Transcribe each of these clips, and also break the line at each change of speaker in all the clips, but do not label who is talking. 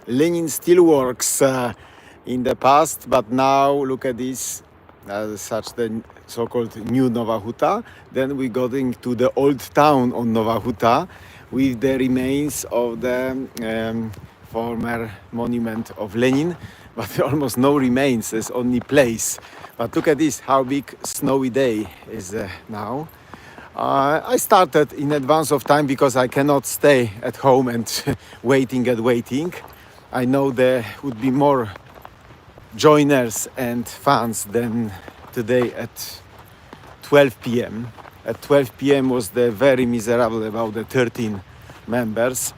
Lenin steelworks in the past, but now look at this, such the so-called new Nowa Huta. Then we got into the old town on Nowa Huta with the remains of the former monument of Lenin, but almost no remains, there's only place. But look at this, how big snowy day is now. I started in advance of time because I cannot stay at home and waiting. I know there would be more joiners and fans than today at 12 p.m. At 12 p.m. was the very miserable, about the 13 members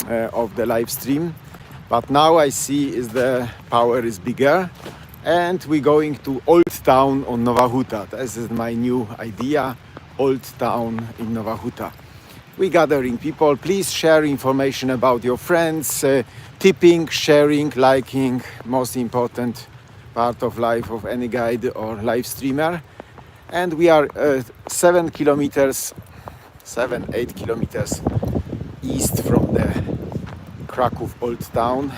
of the live stream. But now I see is the power is bigger, and we're going to Old Town on Nowa Huta. This is my new idea, Old Town in Nowa Huta. We gathering people. Please share information about your friends. Tipping, sharing, liking, most important part of life of any guide or live streamer. And we are 8 kilometers east from the Krakow Old Town,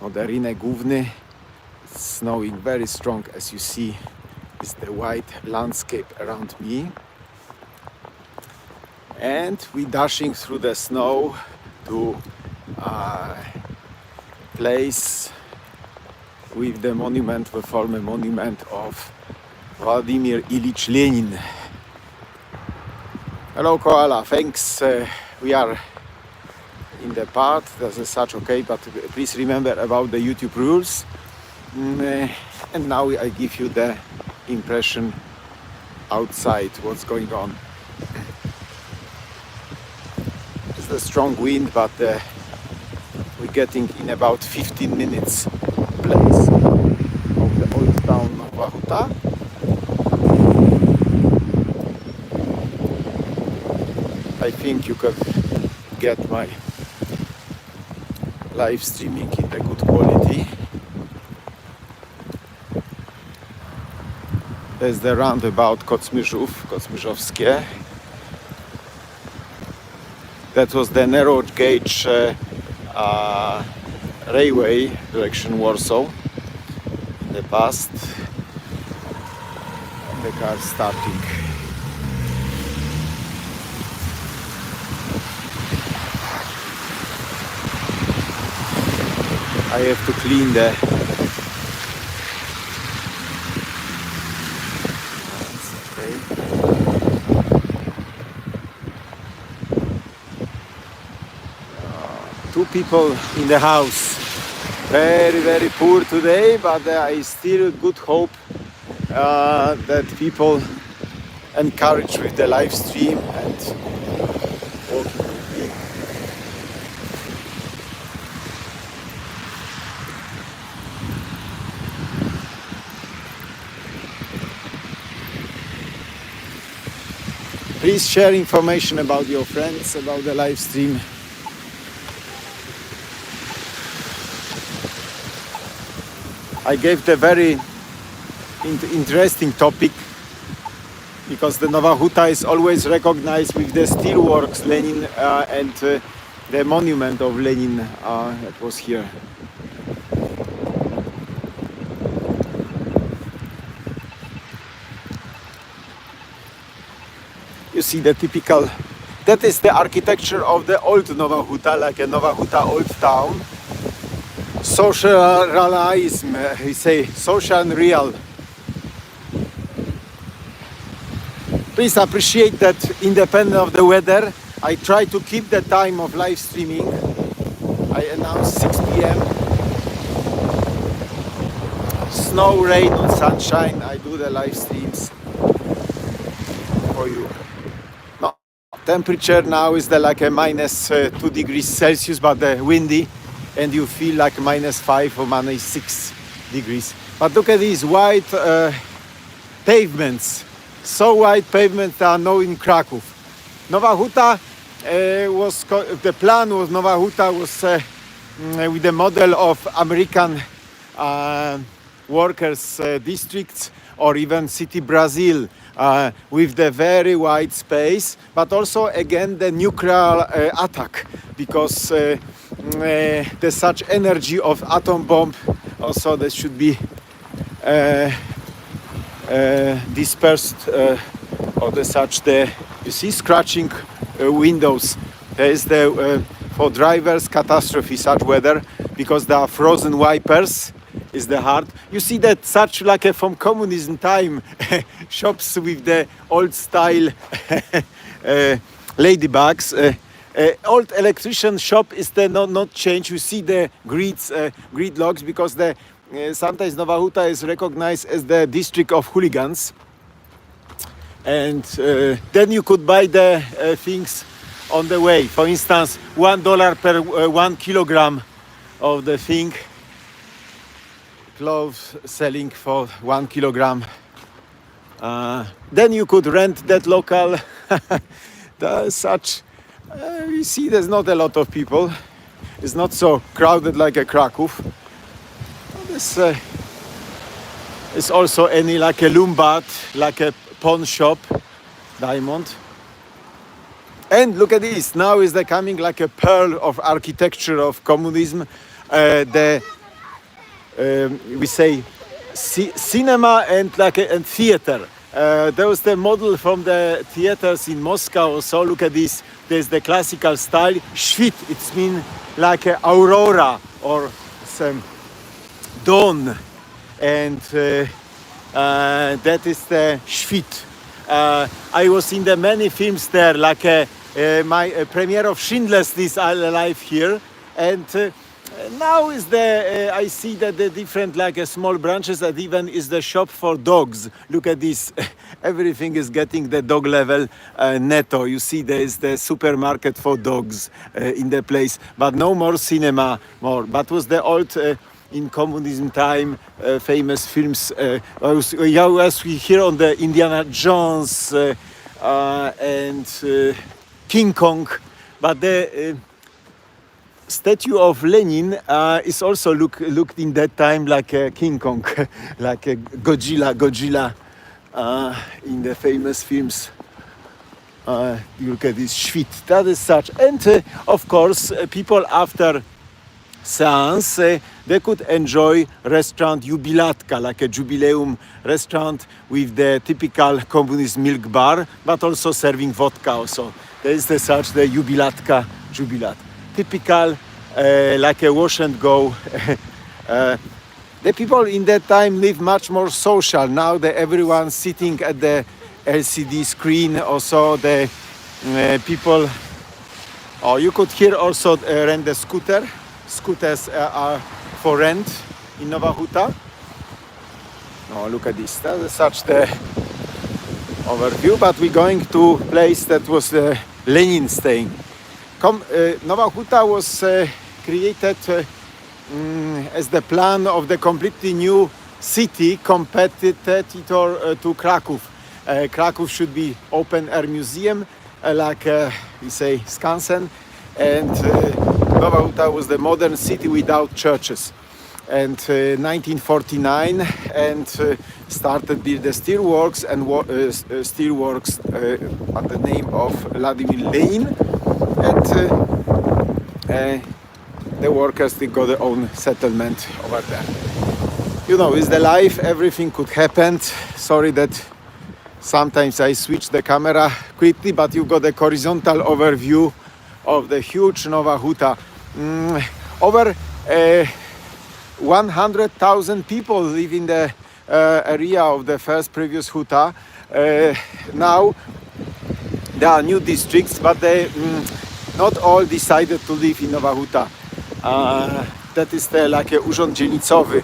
on the Rynek Główny. It's snowing very strong, as you see. Is the white landscape around me. And we dashing through the snow to place with the monument, the former monument of Vladimir Ilyich Lenin. Hello Koala, thanks. We are in the part, this is such okay, but please remember about the YouTube rules. And now I give you the impression outside, what's going on. It's a strong wind, but we're getting in about 15 minutes place of the old town of HUTA. I think you could get my live streaming in the good quality. There's the roundabout Kosmyrzówskie. That was the narrow gauge railway direction Warsaw in the past. The car starting. I have to clean the two people in the house. Very poor today, but I still good hope that people encourage with the live stream and walking with me. Please share information about your friends, about the live stream. I gave the very interesting topic because the Nowa Huta is always recognized with the steelworks Lenin and the monument of Lenin that was here. You see the typical, that is the architecture of the old Nowa Huta, like a Nowa Huta old town. Social realism, we say, social and real. Please appreciate that independent of the weather, I try to keep the time of live streaming. I announce 6 p.m. Snow, rain or sunshine, I do the live streams for you. No, temperature now is like a minus 2 degrees Celsius, but windy. And you feel like -5 or -6 degrees. But look at these white pavements. So white pavements are now in Krakow. Nowa Huta the plan was Nowa Huta was with the model of American workers districts or even city Brazil with the very wide space, but also again the nuclear attack because there's such energy of atom bomb. Also, there should be dispersed or the such the you see scratching windows. There is the for drivers catastrophe such weather because there are frozen wipers is the hard. You see that such like a, from communism time shops with the old style ladybugs. Old electrician shop is the not change. You see the grid logs because the sometimes Nowa Huta is recognized as the district of hooligans. And then you could buy the things on the way. For instance, $1 per 1 kilogram of the thing. Clothes selling for 1 kilogram. Then you could rent that local. Such. You see, there's not a lot of people. It's not so crowded like a Krakow. This is also any like a Lombard, like a pawn shop, diamond. And look at this. Now is the coming like a pearl of architecture of communism. We say cinema and like and theater. There was the model from the theaters in Moscow. So look at this. There's the classical style. Świt. It means like a aurora or some dawn, and that is the świt. I was in the many films there, like my premiere of Schindler's List alive here, and now is the I see that the different like small branches that even is the shop for dogs. Look at this. Everything is getting the dog level netto. You see there is the supermarket for dogs in the place, but no more cinema more. But was the old in communism time famous films as we hear on the Indiana Jones and King Kong, but the statue of Lenin is also looked in that time like a King Kong, like a Godzilla in the famous films. You look at this świt, that is such. And of course, people after seance, they could enjoy restaurant jubilatka, like a jubileum restaurant with the typical communist milk bar, but also serving vodka also. There is the such the jubilatka, jubilat. Typical, like a wash and go. The people in that time live much more social. Now everyone sitting at the LCD screen. Also the people, or you could here also rent the scooter. Scooters are for rent in Nowa Huta. Oh, look at this. That is such the overview. But we're going to a place that was Lenin staying. Nowa Huta was created as the plan of the completely new city competitor to Krakow. Krakow should be open air museum, like we say Skansen, and Nowa Huta was the modern city without churches. And 1949, and started build the steelworks and steelworks at the name of Vladimir Lenin, and the workers they got their own settlement over there. You know, it's the life. Everything could happen. Sorry that sometimes I switch the camera quickly, but you got a horizontal overview of the huge Nowa Huta. Over 100,000 people live in the area of the previous Huta. Now there are new districts, but they not all decided to live in Nowa Huta. That is the like urząd dzielnicowy,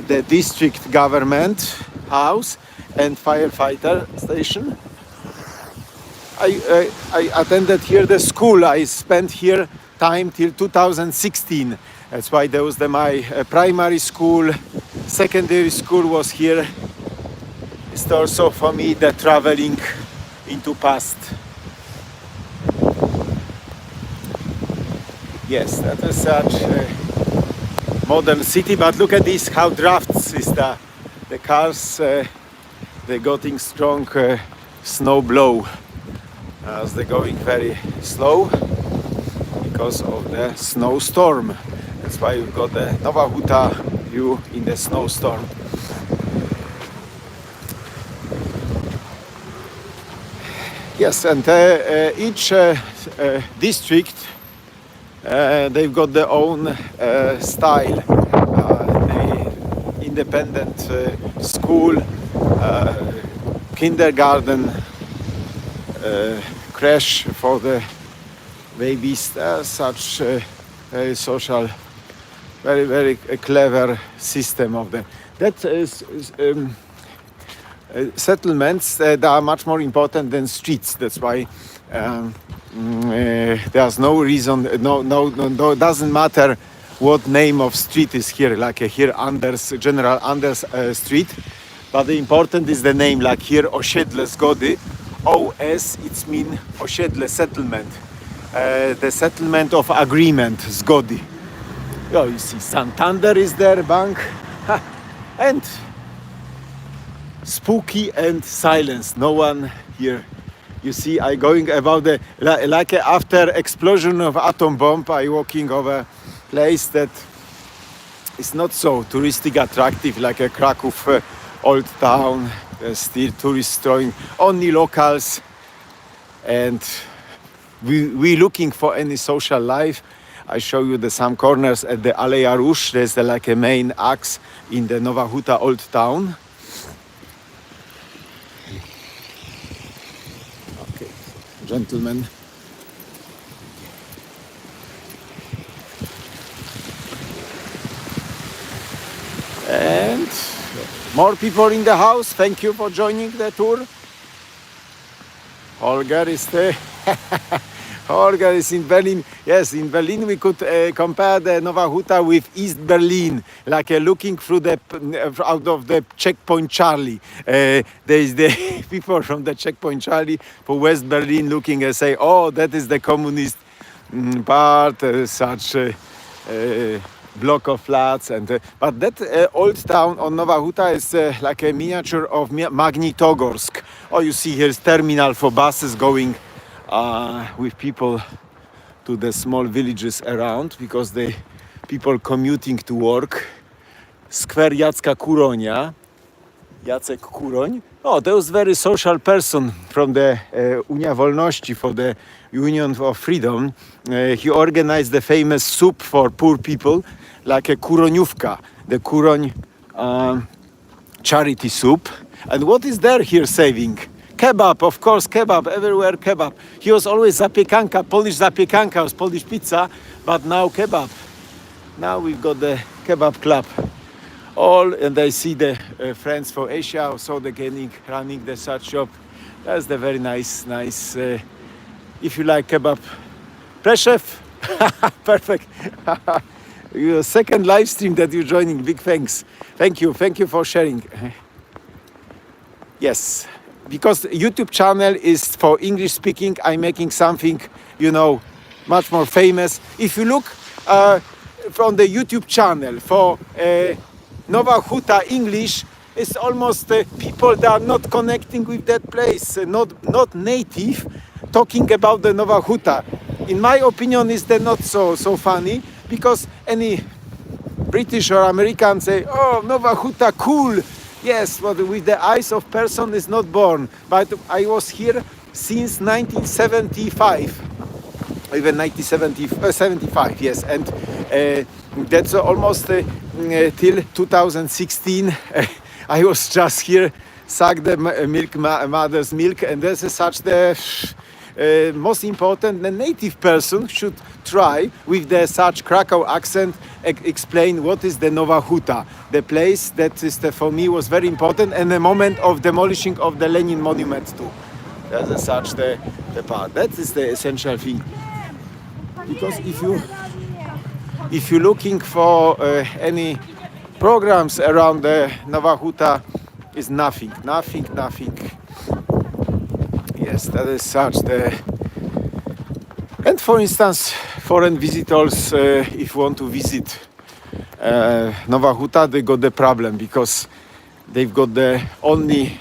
the district government house and firefighter station. I attended here the school. I spent here time till 2016. That's why there was my primary school, secondary school was here. It's also for me the traveling into past. Yes, that is such a modern city, but look at this, how drafts is the cars, they're getting strong snow blow as they're going very slow. because of the snowstorm. That's why you've got the Nowa Huta view in the snowstorm. Yes, and each district, they've got their own style. The independent school, kindergarten, crash for the babies, such very social, very clever system of them. That is settlements that are much more important than streets. That's why there's no reason, no, doesn't matter what name of street is here. Like here, General Anders Street, but the important is the name. Like here, Osiedle Zgody. OS, it's mean Osiedle settlement, the settlement of agreement, Zgody. Oh, you see, Santander is there, bank, and spooky and silence. No one here. You see, I going about the like after explosion of atom bomb. I walking over place that is not so touristic attractive, like a Krakow old town. Still tourists throwing only locals, and we looking for any social life. I show you some corners at the Aleja Róż. There's like a main axe in the Nowa Huta old town. Okay, gentlemen. And more people in the house. Thank you for joining the tour. Holger is there. Holger is in Berlin. Yes, in Berlin we could compare the Nowa Huta with East Berlin, like looking through the out of the checkpoint Charlie. There is the people from the checkpoint Charlie for West Berlin looking and say, "Oh, that is the communist part." Such. Block of flats, and but that old town on Nowa Huta is like a miniature of Magnitogorsk. Oh, you see here's terminal for buses going with people to the small villages around, because the people commuting to work. Square Jacka Kuronia, Jacek Kuroń. Oh, that was very social person from the Unia Wolności, for the Union of Freedom. He organized the famous soup for poor people, like a Kuroniówka, the Kuroń charity soup. And what is there here saving? Kebab, of course, kebab, everywhere kebab. He was always zapiekanka, Polish zapiekanka, was Polish pizza, but now kebab. Now we've got the kebab club. All, and I see the friends for Asia, also the running the such shop. That's the very nice. If you like kebab, Preszef, perfect. Your second live stream that you're joining. Big thanks. Thank you for sharing. Yes, because YouTube channel is for English speaking. I'm making something, much more famous. If you look from the YouTube channel for Nowa Huta English, it's almost people that are not connecting with that place, not native, talking about the Nowa Huta. In my opinion, is that not so funny, because any British or American say, "Oh, Nowa Huta, cool." Yes, but with the eyes of person is not born. But I was here since 1975, even 1975, yes, and that's almost till 2016. I was just here, suck the mother's milk, and this is such the most important. The native person should try with the such Krakow accent explain what is the Nowa Huta, the place that is for me was very important, and the moment of demolishing of the Lenin monument too. That's such the part. That is the essential thing. Because if you're looking for any programs around the Nowa Huta, is nothing. Yes, that is such the. And for instance, foreign visitors, if you want to visit Nowa Huta, they got the problem, because they've got the only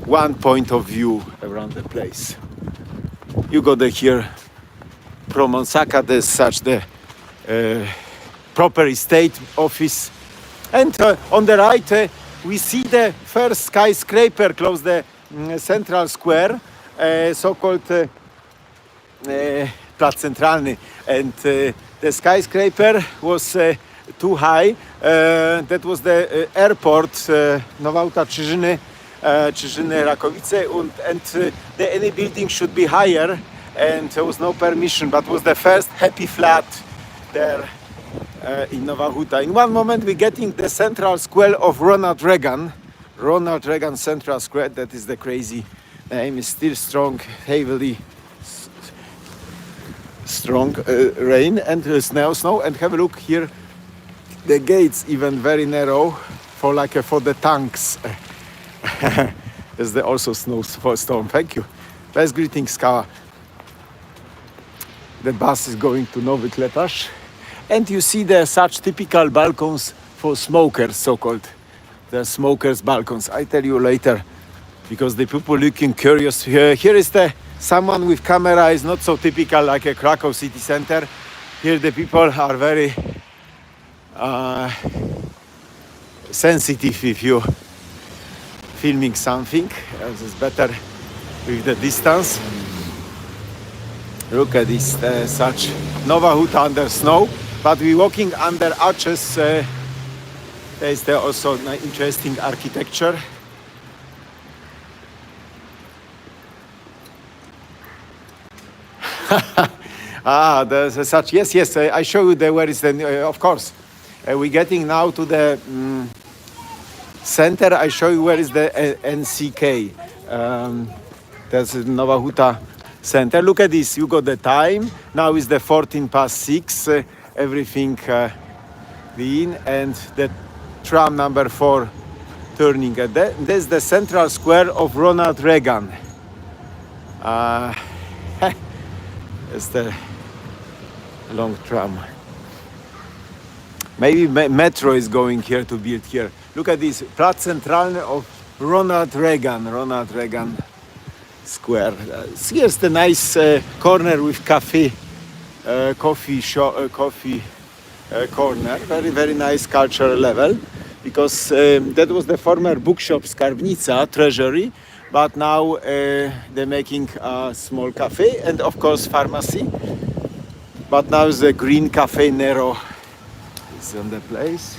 one point of view around the place. you got here Promonsaka, there's such the proper estate office. And on the right we see the first skyscraper close the central square, so-called Plac Centralny. And the skyscraper was too high. That was the airport Nowa Huta Czyżyny, Rakowice, and any building should be higher, and there was no permission, but was the first happy flat there in Nowa Huta. In one moment we're getting the central square of Ronald Reagan Central Square. That is the crazy name. Is still strong, heavily strong rain and snow. And have a look here, the gates even very narrow for the tanks. There's also snowstorm. Thank you. Best greetings, Skała. The bus is going to Nowy Kletarz. And you see there such typical balcons for smokers, so-called. The smokers' balcons. I tell you later, because the people looking curious. Here is someone with camera is not so typical like a Krakow city center. Here the people are very sensitive if you filming something. It's better with the distance. Look at this, such Nowa Huta under snow, but we're walking under arches. There is also an interesting architecture. There's such. Yes. I show you where is the. Of course, we're getting now to the center. I show you where is the NCK. There's Nowa Huta Center. Look at this. You got the time. Now is the 6:14. Everything clean, and the tram number 4 turning. There's the central square of Ronald Reagan. It's the long tram. Maybe metro is going here to build here. Look at this, Plac Centralny of Ronald Reagan Square. Here's the nice corner with coffee corner. Very, very nice cultural level, because that was the former bookshop Skarbnica, treasury, but now they're making a small cafe and of course pharmacy. But now the green cafe Nero is on the place.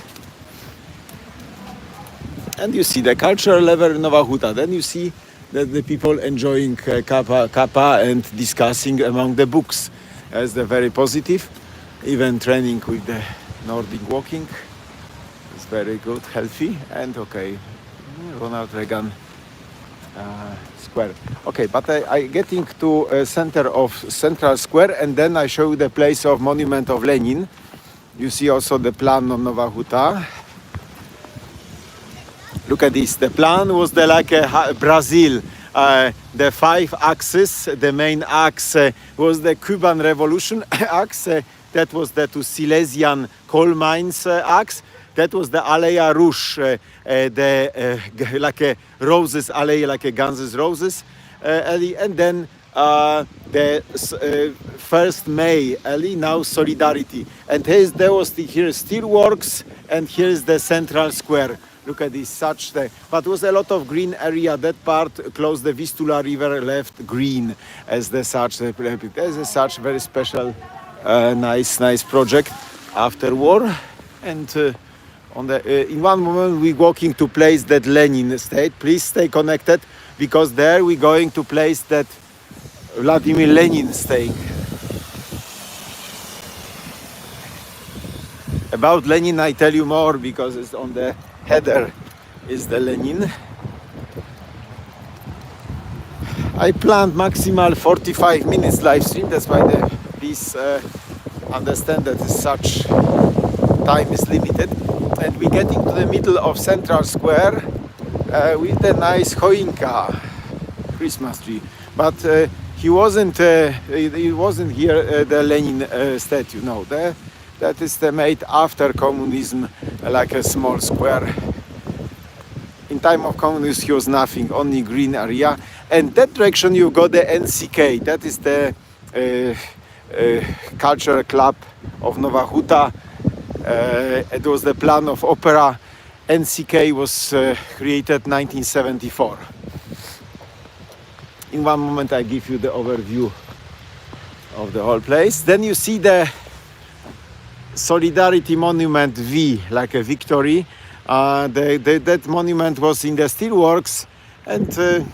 And you see the cultural level in Nowa Huta. Then you see that the people enjoying kappa and discussing among the books. As the very positive. Even training with the Nordic walking. It's very good, healthy, and okay. Ronald Reagan Square. Okay, but I getting to center of Central Square, and then I show you the place of monument of Lenin. You see also the plan of Nowa Huta. Look at this. The plan was like Brazil. The 5 axes. The main axe was the Cuban Revolution axe. That was the Silesian coal mines axe. That was the Aleja Rouge, like a roses alley, like a Guns N' Roses alley, and then the 1st May alley, now Solidarity. And here steelworks, and here's the Central Square. Look at this, but was a lot of green area. That part close the Vistula River, left green as there's such very special, nice project after war. And in one moment we're walking to place that Lenin state. Please stay connected, because there we're going to place that Vladimir Lenin staying. About Lenin I tell you more, because it's on the header is the Lenin. I planned maximal 45 minutes live stream. That's why please understand that such time is limited. And we're getting to the middle of Central Square with the nice choinka, Christmas tree. But he wasn't here, the Lenin statue. No, that is made after communism, like a small square. in time of communism here was nothing, only green area. And that direction you got the NCK, that is the cultural club of Nowa Huta. It was the plan of opera. NCK was created 1974. In one moment I give you the overview of the whole place. Then you see the Solidarity Monument V, like a victory. That monument was in the steelworks and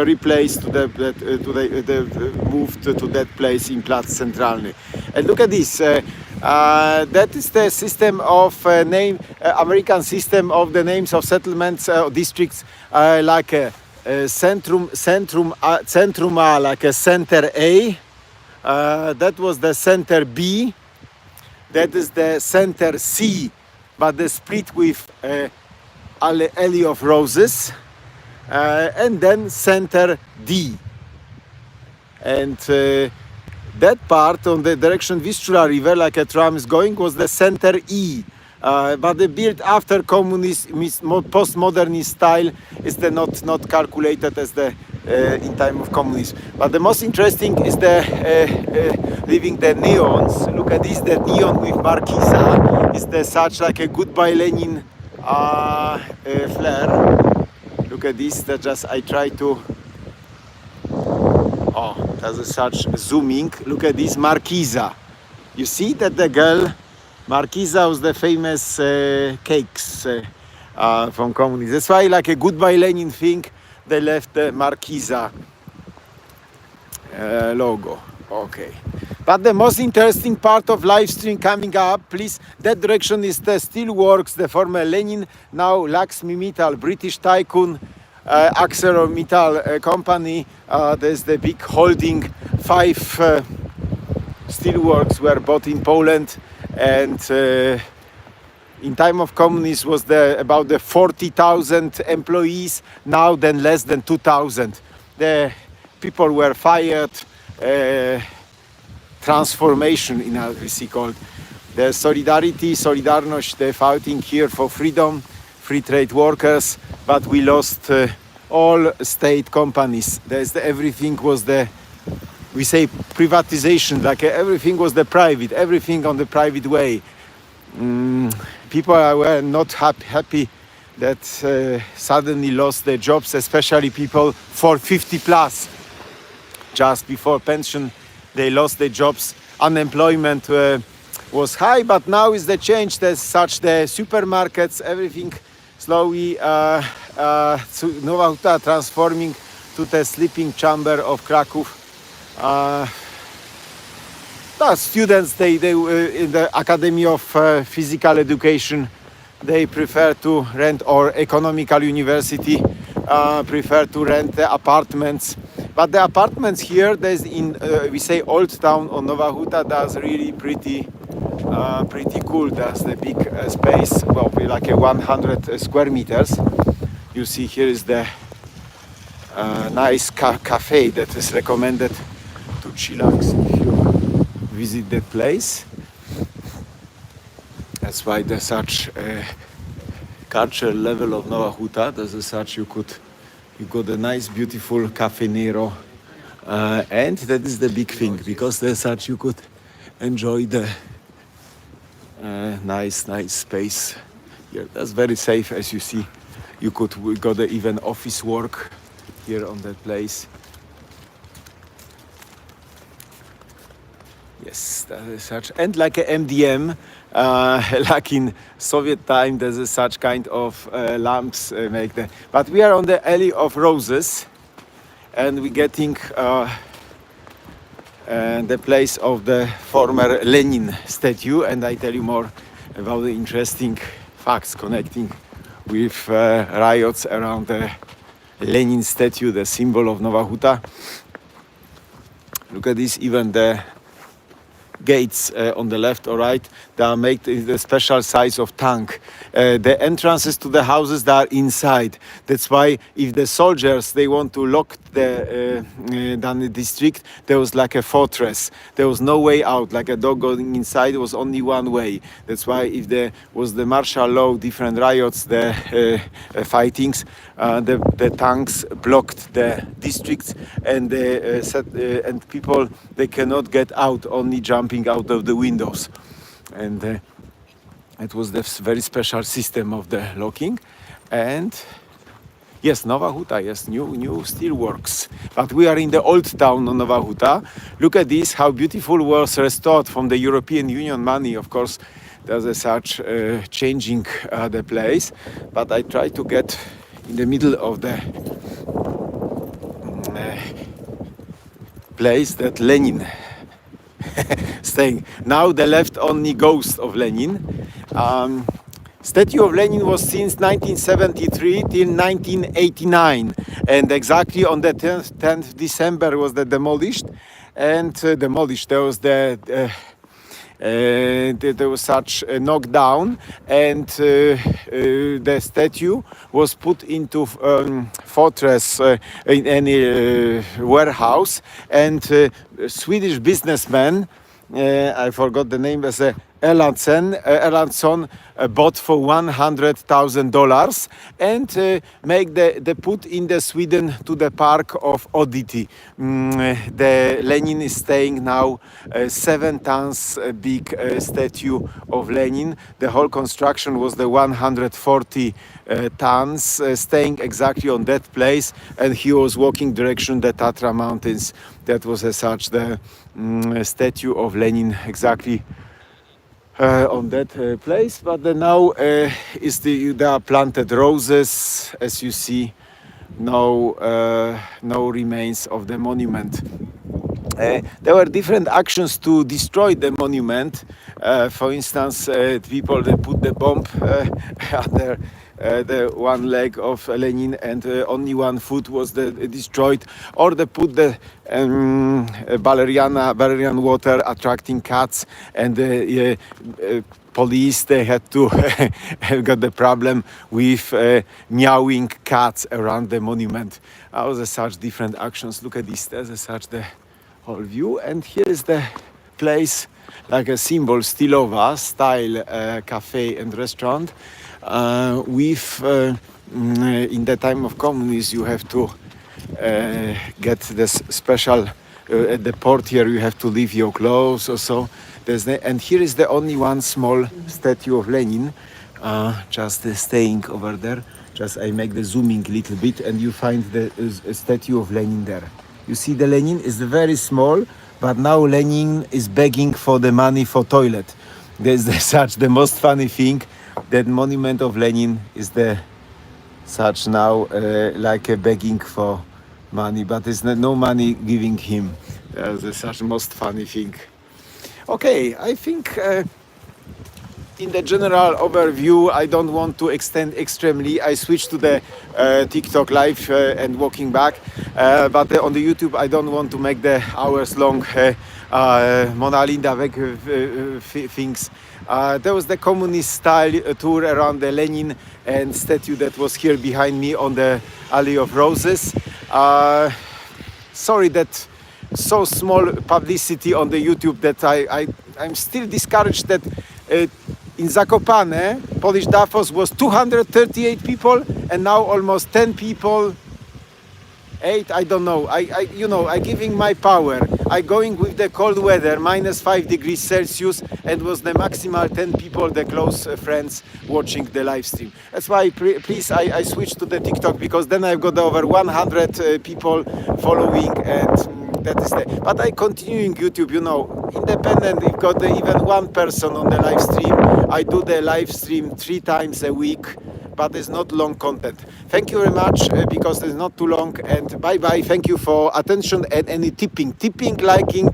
replaced moved to that place in Plac Centralny. And look at this. That is the system of American system of the names of settlements, districts, like a centrum A, like a center A. That was the center B. That is the center C, but the split with alley of roses. And then center D. And that part on the direction Vistula River, like a tram is going, was the center E. But the built after communist, postmodernist style is the not calculated as the in time of communism. But the most interesting is the leaving the neons. Look at this, the neon with Markisa is the such like a goodbye Lenin flare. Look at this, that just I try to, that's a such zooming. Look at this, Markisa. You see that the girl, Markisa was the famous cakes from communism. That's why like a goodbye Lenin thing, they left the Markisa logo. Okay. But the most interesting part of live stream coming up, please, that direction is the steelworks, the former Lenin, now Laxmi Mittal, British tycoon, ArcelorMittal company. There's the big holding, 5 steelworks were bought in Poland, and in time of communism was about the 40,000 employees, now then less than 2,000. The people were fired, transformation in RVC called. The Solidarność, the fighting here for freedom, free trade workers, but we lost all state companies. Everything was we say privatization, like everything was the private, everything on the private way. People were not happy that suddenly lost their jobs, especially people for 50 plus. Just before pension, they lost their jobs. Unemployment was high, but now is the change. There's such the supermarkets, everything slowly Nowa Huta transforming to the sleeping chamber of Krakow. The students, they in the Academy of Physical Education, they prefer to rent, or Economical University prefer to rent the apartments. But the apartments here, there's in we say Old Town on Nowa Huta, that's really pretty cool. That's the big space, well, like a 100 square meters. You see here is the nice cafe that is recommended to chillax if you visit that place. That's why there's such cultural level of Nowa Huta. There's such you got a nice beautiful Cafe Nero, and that is the big thing, because there's such you could enjoy the nice space here. That's very safe, as you see. We got even office work here on that place. Yes, that is such, and like a MDM, like in Soviet time, there's a such kind of lamps make the. But we are on the alley of roses, and we're getting the place of the former Lenin statue, and I tell you more about the interesting facts connecting with riots around the Lenin statue, the symbol of Nowa Huta. Look at this, even the gates on the left or right, they are made in the special size of tank. The entrances to the houses, they are inside. That's why if the soldiers, they want to lock the Dany district, there was like a fortress. There was no way out, like a dog going inside. There was only one way. That's why if there was the martial law, different riots, the fightings, the tanks blocked the districts, and and people, they cannot get out, only jumping out of the windows. And it was the very special system of the locking. And yes, Nowa Huta, yes, new still works. But we are in the old town of Nowa Huta. Look at this, how beautiful was restored from the European Union money. Of course, there's a such changing the place. But I try to get in the middle of the place that Lenin staying. Now the left only ghost of Lenin. Statue of Lenin was since 1973 till 1989, and exactly on the 10th December was the demolished. And there was there was such a knockdown, and the statue was put into fortress in any warehouse, and Swedish businessman, I forgot the name, as Erlandsson bought for $100,000 and make the put in the Sweden to the park of oddity. The Lenin is staying now 7 tons big statue of Lenin. The whole construction was the 140 tons, staying exactly on that place, and he was walking direction the Tatra mountains. That was as such the statue of Lenin exactly on that place. But now there are planted roses, as you see. No remains of the monument. There were different actions to destroy the monument. For instance, people, they put the bomb under the one leg of Lenin, and only one foot was destroyed, or they put the Valerian water attracting cats, and police, they had to got the problem with meowing cats around the monument. There was such different actions. Look at this, there's such the whole view, and here is the place, like a symbol, Stylova style cafe and restaurant. In the time of communism, you have to get this special at the port here. You have to leave your clothes or so. And here is the only one small statue of Lenin, just staying over there. Just I make the zooming a little bit, and you find the statue of Lenin there. You see, the Lenin is very small, but now Lenin is begging for the money for toilet. There's the most funny thing. That monument of Lenin is such now like a begging for money, but there's no money giving him. That's such most funny thing. Okay, I think in the general overview, I don't want to extend extremely. I switched to the TikTok live and walking back, but on the YouTube, I don't want to make the hours-long Mona Linda things. There was the communist style tour around the Lenin and statue that was here behind me on the Alley of Roses. Sorry that so small publicity on the YouTube, that I'm still discouraged that in Zakopane, Polish Davos was 238 people, and now almost 10 people. 8, I don't know. I giving my power. I going with the cold weather, -5 degrees Celsius, and was the maximal 10 people, the close friends watching the live stream. That's why, please, I switched to the TikTok, because then I've got over 100 people following, and that is the. But I continuing YouTube, independent. If got even one person on the live stream, I do the live stream 3 times a week. But it's not long content. Thank you very much, because it's not too long, and bye bye. Thank you for attention and any tipping, liking,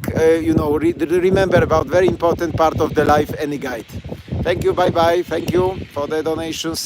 remember about very important part of the life, any guide. Thank you, bye bye. Thank you for the donations.